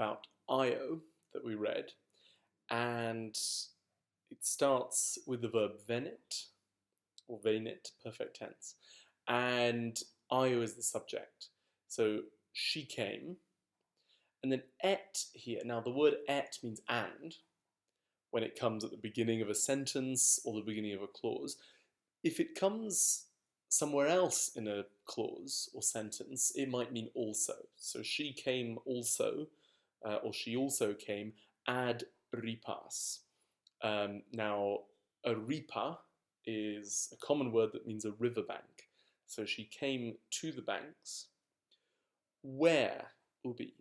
about Io that we read, and it starts with the verb venit, or venit, perfect tense, and Io is the subject. So she came, and then et here. Now the word et means and when it comes at the beginning of a sentence or the beginning of a clause. If it comes somewhere else in a clause or sentence, it might mean also. So she came also, or she also came ad ripas. Now, a ripa is a common word that means a riverbank. So she came to the banks. Where, ubi?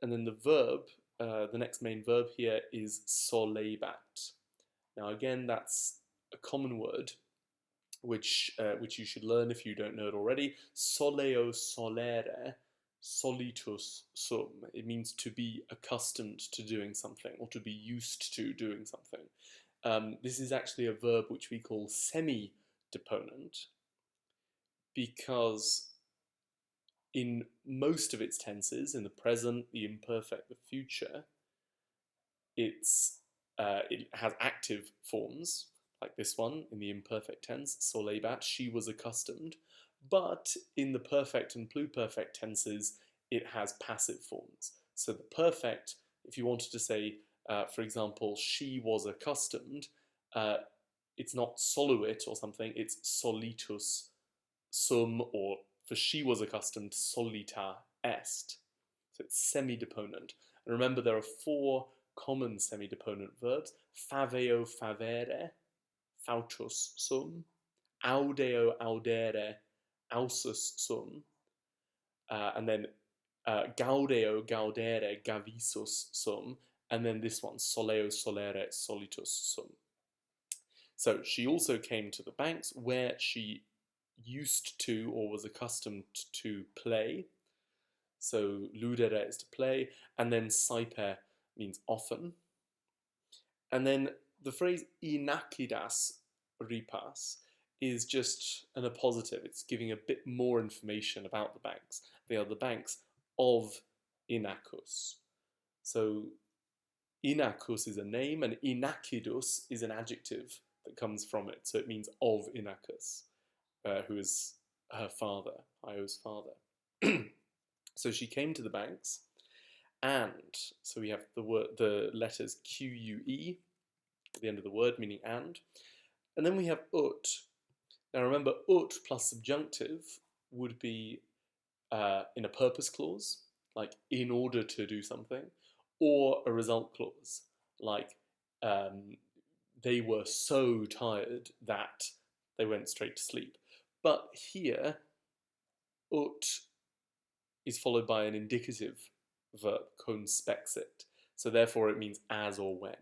And then the verb, the next main verb here is solebat. Now again, that's a common word which you should learn if you don't know it already. Soleo solere, solitus sum. It means to be accustomed to doing something or to be used to doing something. This is actually a verb which we call semi-deponent because in most of its tenses, in the present, the imperfect, the future, it has active forms, like this one in the imperfect tense, solebat, she was accustomed. But in the perfect and pluperfect tenses, it has passive forms. So the perfect, if you wanted to say, for example, she was accustomed, it's not soluit or something, it's solitus sum, or for she was accustomed, solita est. So it's semi-deponent. And remember, there are 4 common semi-deponent verbs: faveo favere, fautus sum; audeo audere, ausus sum; and then gaudeo gaudere, gavisus sum; and then this one, soleo solere, solitus sum. So she also came to the banks where she used to or was accustomed to play. So ludere is to play, and then saiper means often. And then the phrase inacidas ripas is just an appositive. It's giving a bit more information about the banks. They are the banks of Inachus. So Inachus is a name, and Inacidus is an adjective that comes from it. So it means of Inachus, who is her father, Io's father. So she came to the banks, and so we have the letters Q-U-E at the end of the word, meaning and then we have ut. Now remember, ut plus subjunctive would be in a purpose clause, like in order to do something, or a result clause, like they were so tired that they went straight to sleep. But here, ut is followed by an indicative verb, conspexit. So therefore it means as or when.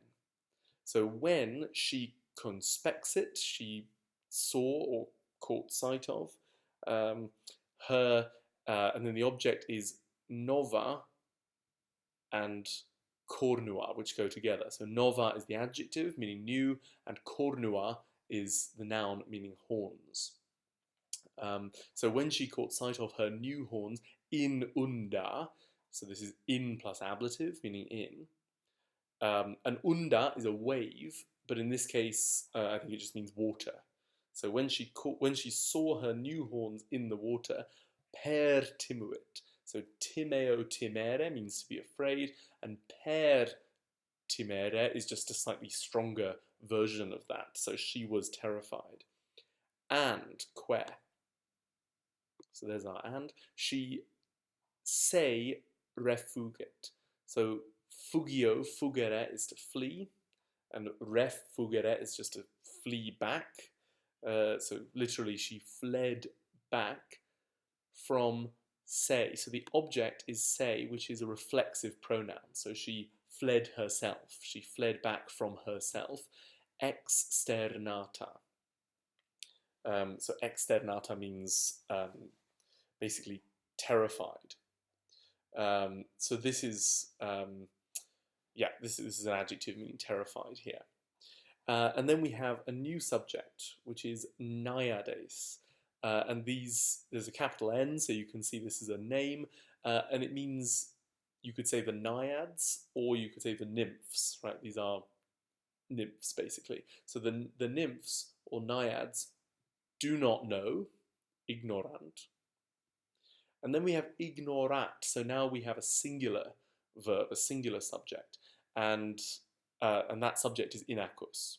So when she conspexit, she saw or caught sight of her, and then the object is nova and cornua, which go together. So nova is the adjective, meaning new, and cornua is the noun, meaning horns. So when she caught sight of her new horns in unda, so this is in plus ablative, meaning in. An unda is a wave, but in this case, I think it just means water. So when she saw her new horns in the water, per timuit. So timeo timere means to be afraid, and per timere is just a slightly stronger version of that. So she was terrified. And que. So there's our and. She se refugit. So fugio, fugere is to flee, and refugere is just to flee back. So literally, she fled back from se. So the object is se, which is a reflexive pronoun. So she fled herself. She fled back from herself. Externata. So externata means basically terrified. So this is this is an adjective meaning terrified here. And then we have a new subject, which is naiades. And there's a capital N, so you can see this is a name, and it means you could say the naiads, or you could say the nymphs, right? These are nymphs, basically. So the nymphs or naiads do not know, ignorant. And then we have ignorat. So now we have a singular verb, a singular subject, and that subject is inacus.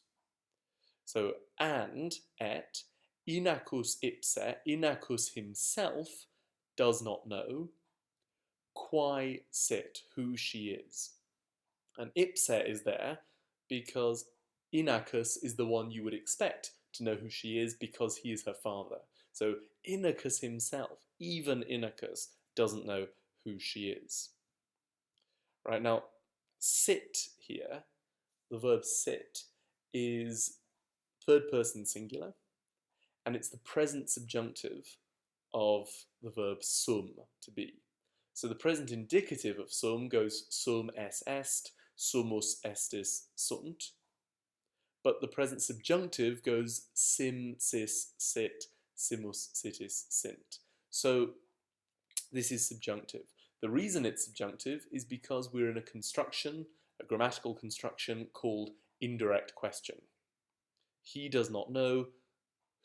So and et inacus ipse, inacus himself does not know quae sit, who she is. And ipse is there because inacus is the one you would expect to know who she is because he is her father. So Inachus himself, even Inachus, doesn't know who she is. Right, now, sit here, the verb sit, is third person singular, and it's the present subjunctive of the verb sum, to be. So the present indicative of sum goes sum es est, sumus estis sunt, but the present subjunctive goes sim, sis, sit, simus, sitis, sint. So this is subjunctive. The reason it's subjunctive is because we're in a construction, a grammatical construction called indirect question. He does not know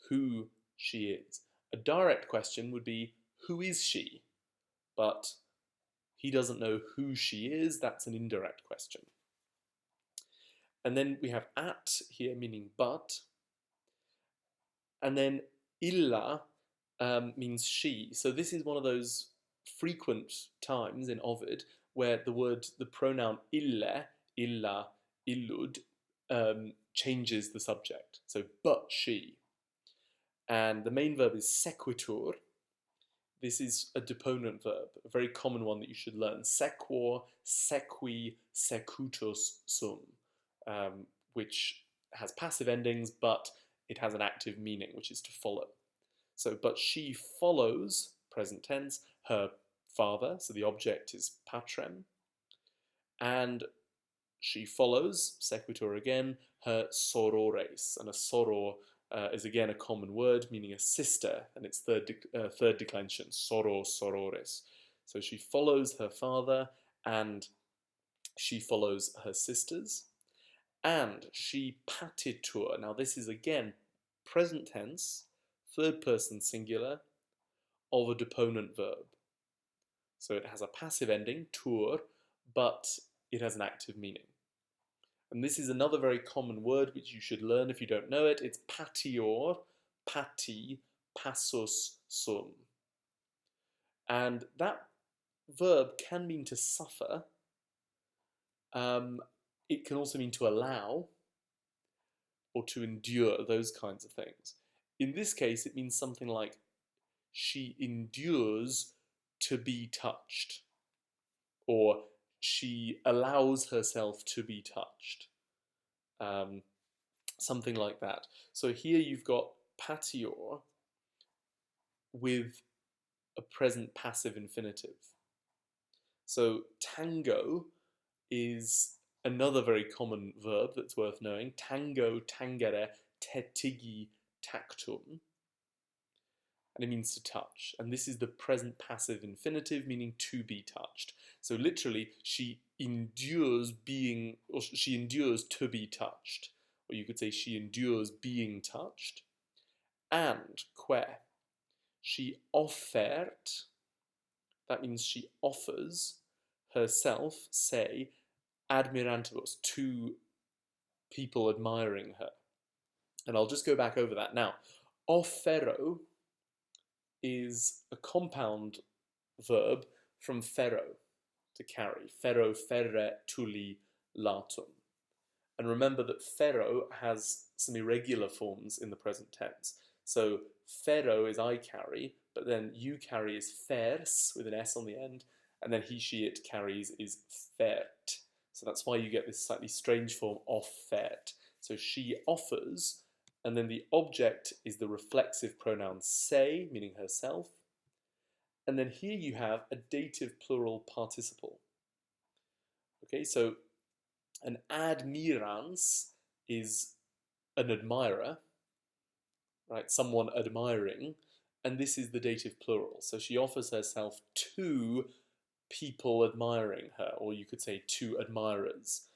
who she is. A direct question would be, who is she? But he doesn't know who she is, that's an indirect question. And then we have at here, meaning but. And then illa means she. So this is one of those frequent times in Ovid where the pronoun ille, illa, illud, changes the subject. So but she. And the main verb is sequitur. This is a deponent verb, a very common one that you should learn. Sequor, sequi, secutus sum, which has passive endings, but it has an active meaning, which is to follow. So, but she follows, present tense, her father, so the object is patrem, and she follows, sequitur again, her sorores, and a soror is again a common word meaning a sister, and it's third declension, soros, sorores. So she follows her father, and she follows her sisters, and she patitur. Now this is again present tense, third person singular, of a deponent verb. So it has a passive ending, tur, but it has an active meaning. And this is another very common word which you should learn if you don't know it. It's patior, pati, passus, sum. And that verb can mean to suffer. It can also mean to allow or to endure, those kinds of things. In this case, it means something like she endures to be touched, or she allows herself to be touched. Something like that. So here you've got patior with a present passive infinitive. So tango is another very common verb that's worth knowing. Tango, tangere, tetigi, tactum. And it means to touch. And this is the present passive infinitive, meaning to be touched. So literally, she endures being, or she endures to be touched. Or you could say she endures being touched. And que, she offert, that means she offers herself, say, admirantibus, to people admiring her. And I'll just go back over that now. Offero is a compound verb from ferro, to carry. Ferro, ferre, tuli, latum. And remember that ferro has some irregular forms in the present tense. So ferro is I carry, but then you carry is fers, with an S on the end, and then he, she, it carries is fert. So that's why you get this slightly strange form, offert. So she offers, and then the object is the reflexive pronoun se, meaning herself. And then here you have a dative plural participle. Okay, so an admirans is an admirer, right? Someone admiring, and this is the dative plural. So she offers herself to people admiring her, or you could say to admirers,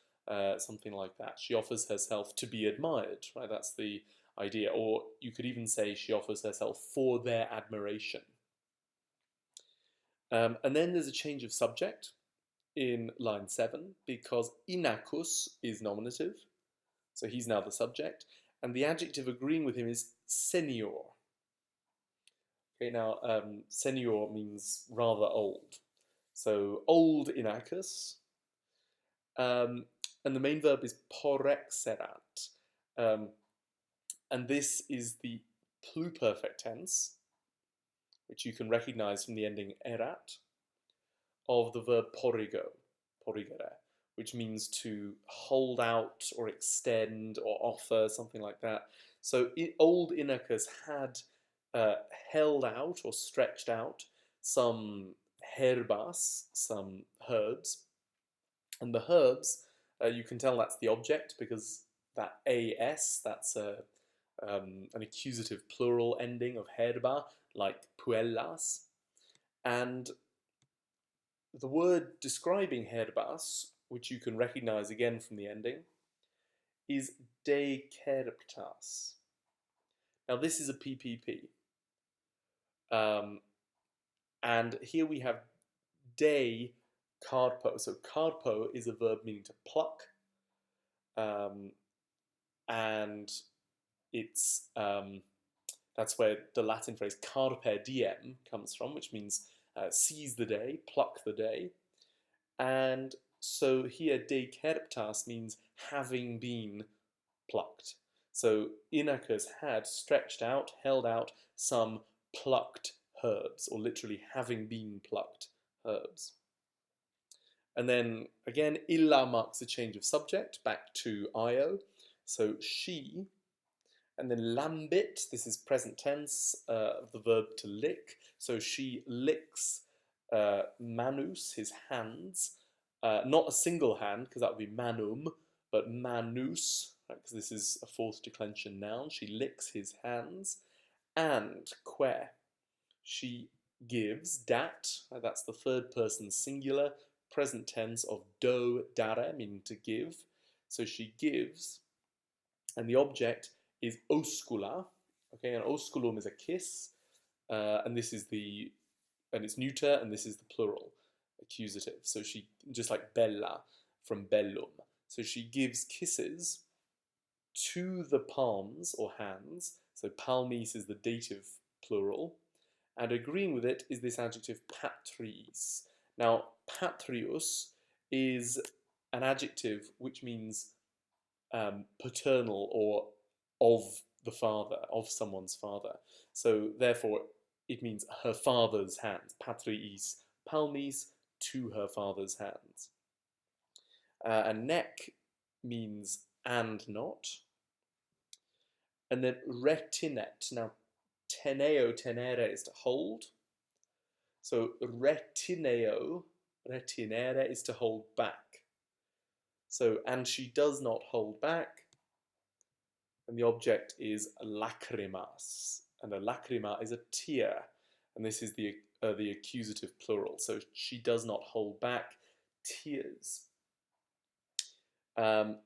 something like that. She offers herself to be admired, right? That's the idea. Or you could even say she offers herself for their admiration. And then there's a change of subject in line 7 because inacus is nominative, so he's now the subject, and the adjective agreeing with him is senior. Okay, now senior means rather old, so old inacus, and the main verb is porexerat, and this is the pluperfect tense, which you can recognize from the ending erat, of the verb porigere, which means to hold out or extend or offer, something like that. So old Inachus had held out or stretched out some herbas, some herbs, and the herbs, you can tell that's the object because that as, that's an accusative plural ending of herba, like puellas, and the word describing herbas, which you can recognize again from the ending, is de kerptas. Now this is a PPP. And here we have de carpo. So carpo is a verb meaning to pluck. And it's that's where the Latin phrase carpe diem comes from, which means seize the day, pluck the day. And so here de kerptas means having been plucked. So Inachus had stretched out, held out some plucked herbs, or literally having been plucked herbs. And then again, illa marks a change of subject back to io. So she, and then lambit, this is present tense of the verb to lick. So she licks manus, his hands. Not a single hand, because that would be manum, but manus, right, because this is a fourth declension noun. She licks his hands. And que, she gives, dat, that's the third person singular, present tense of do dare, meaning to give. So she gives, and the object is oscula. Okay, and osculum is a kiss, and this is it's neuter, and this is the plural, accusative. So she, just like bella from bellum. So she gives kisses to the palms or hands. So palmis is the dative plural, and agreeing with it is this adjective patris. Now, patrius is an adjective which means paternal or of the father, of someone's father. So therefore, it means her father's hands. Patriis palmis, to her father's hands. And neck means and not. And then retinet. Now, teneo, tenere is to hold. So retineo, retinere is to hold back. So, and she does not hold back. And the object is lacrimas. And a lacrima is a tear. And this is the accusative plural. So she does not hold back tears. Now,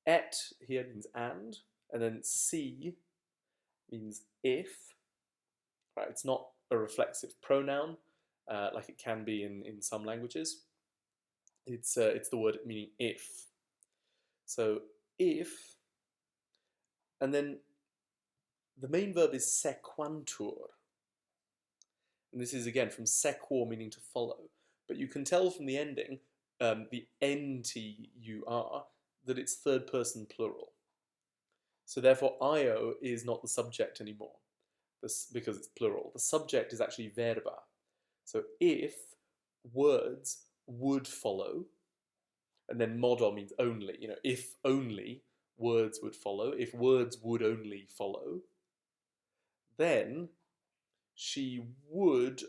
et here means and then si means if. Right? It's not a reflexive pronoun like it can be in some languages. It's the word meaning if. So if, and then the main verb is sequantur. And this is again from sequor, meaning to follow. But you can tell from the ending, the ntur, that it's third person plural. So therefore io is not the subject anymore, because it's plural. The subject is actually verba. So if words would follow, and then modo means only, if only words would follow, if words would only follow, then she would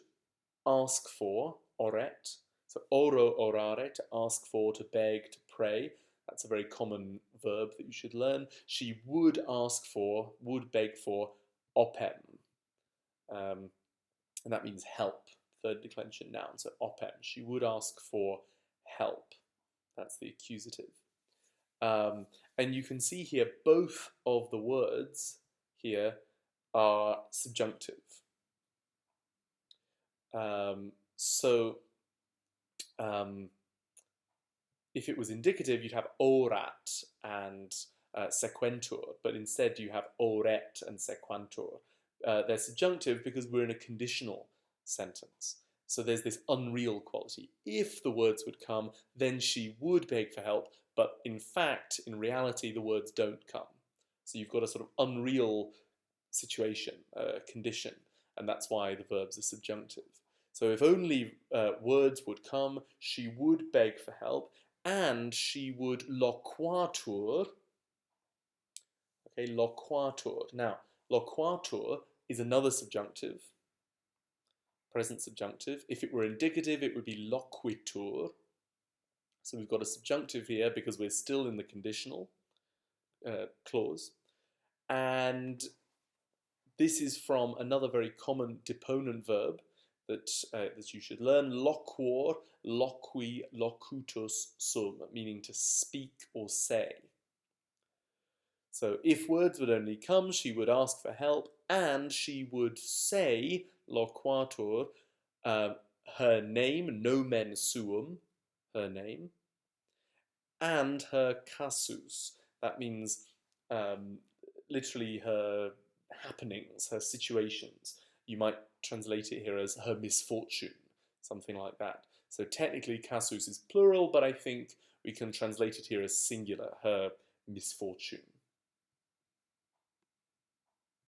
ask for, oret, so oro orare, to ask for, to beg, to pray. That's a very common verb that you should learn. She would ask for, would beg for, opem. And that means help, third declension noun, so open. She would ask for help. That's the accusative. And you can see here both of the words here are subjunctive. So if it was indicative, you'd have orat and sequentur, but instead you have oret and sequantur. They're subjunctive because we're in a conditional sentence. So there's this unreal quality. If the words would come, then she would beg for help, but in fact, in reality, the words don't come. So you've got a sort of unreal situation, condition, and that's why the verbs are subjunctive. So if only words would come, she would beg for help, and she would loquatur. Okay, loquatur. Now, loquatur is another subjunctive, present subjunctive. If it were indicative, it would be loquitur. So we've got a subjunctive here because we're still in the conditional clause. And this is from another very common deponent verb that you should learn, loquor, loqui, locutus sum, meaning to speak or say. So if words would only come, she would ask for help, and she would say, loquatur, her name, nomen suum, her name, and her casus. That means literally her happenings, her situations. You might translate it here as her misfortune, something like that. So technically casus is plural, but I think we can translate it here as singular, her misfortune.